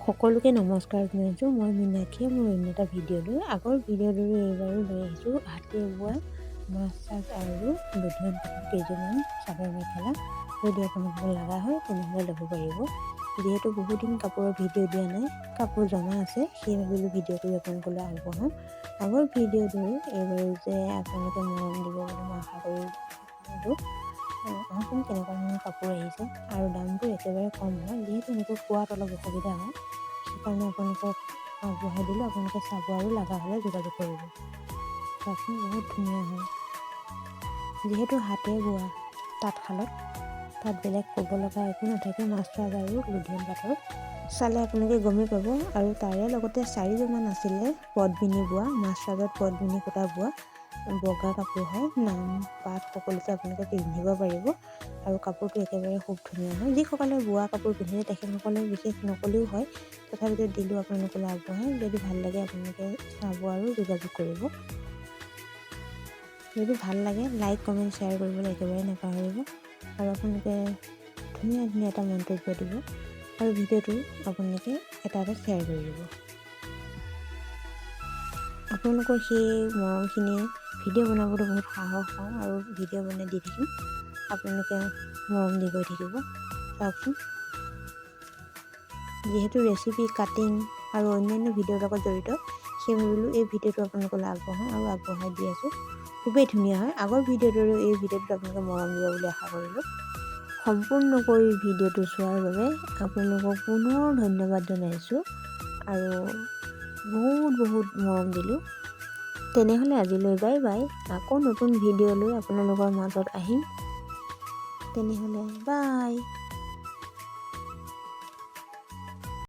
সকলোকে নমস্কাৰ জনাইছোঁ। মই মীনাক্ষীয়ে মোৰ অন্য এটা ভিডিঅ' লৈ আগৰ ভিডিঅ' দৰে এইবাৰো লৈ আহিছোঁ হাতে বোৱা মাছ চাছ আৰু লুধিয়ান কাপোৰ কেইযোৰমান চাদৰ মেখেলা। যদি আপোনালোকৰ লগা হয় তেনেহ'লে ল'ব পাৰিব। যিহেতু বহুদিন কাপোৰৰ ভিডিঅ' দিয়া নাই, কাপোৰ জমা আছে, সেইবাবে ভিডিঅ' কৰি আপোনালোকলৈ আগবঢ়াওঁ। আগৰ ভিডিঅ' দৰে এইবাৰো যে আপোনালোকে মৰম দিব বুলি মই আশা কৰোঁ। আহোচোন কেনেকুৱা ধৰণৰ কাপোৰ আহিছে আৰু দামটো একেবাৰে কম হয়। যিহেতু এনেকৈ পোৱাত অলপ অসুবিধা হয়, সেইকাৰণে আপোনালোকক আগবঢ়াই দিলোঁ। আপোনালোকে চাব আৰু লগা হ'লে যোগাযোগ কৰিব। চাওকচোন বহুত ধুনীয়া হয়। যিহেতু হাতে বোৱা তাঁতশালত, তাত বেলেগ ক'ব লগা একো নাথাকে। মাছ চাজ আৰু লুধিয়ান পাটৰ চালে আপোনালোকে গমেই পাব। আৰু তাৰে লগতে 4যোৰমান আছিলে পদ্মিনী বোৱা, মাছ চাজত পদ্মিনী সূতা বোৱা বগা কাপোৰ হয়। নাম পাত সকলোতে আপোনালোকে পিন্ধিব পাৰিব আৰু কাপোৰটো একেবাৰে খুব ধুনীয়া হয়। যিসকলে বোৱা কাপোৰ পিন্ধে তেখেতসকলে বিশেষ নকলেও হয়, তথাপিতো দিলোঁ আপোনালোকলৈ আগবঢ়াই। যদি ভাল লাগে আপোনালোকে চাব আৰু যোগাযোগ কৰিব। যদি ভাল লাগে লাইক কমেণ্ট শ্বেয়াৰ কৰিবলৈ একেবাৰে নাপাহৰিব। আৰু আপোনালোকে ধুনীয়া ধুনীয়া এটা মন্তব্য দিব আৰু ভিডিঅ'টো আপোনালোকে এটা শ্বেয়াৰ কৰি দিব। আপোনালোকৰ সেই মৰমখিনিয়ে ভিডিঅ' বনাবলৈ বহুত সাহস পাওঁ আৰু ভিডিঅ' বনাই দি থাকিম। আপোনালোকে মৰম দি গৈ থাকিব। চাওকচোন, যিহেতু ৰেচিপি কাটিং আৰু অন্যান্য ভিডিঅ'ৰ লগত জড়িত, সেই ভাবিলোঁ এই ভিডিঅ'টো আপোনালোকলৈ আগবঢ়াওঁ আৰু আগবঢ়াই দি আছোঁ। খুবেই ধুনীয়া হয়। আগৰ ভিডিঅ'ৰ দৰে এই ভিডিঅ'টোত আপোনালোকে মৰম দিব বুলি আশা কৰিলোঁ। সম্পূৰ্ণকৈ ভিডিঅ'টো চোৱাৰ বাবে আপোনালোকক পুনৰ ধন্যবাদ জনাইছোঁ আৰু বহুত মৰম দিলোঁ। তেনেহ'লে আজিলৈ বাই বাই। আকৌ নতুন ভিডিঅ' লৈ আপোনালোকৰ মাজত আহিম। তেনেহ'লে বাই।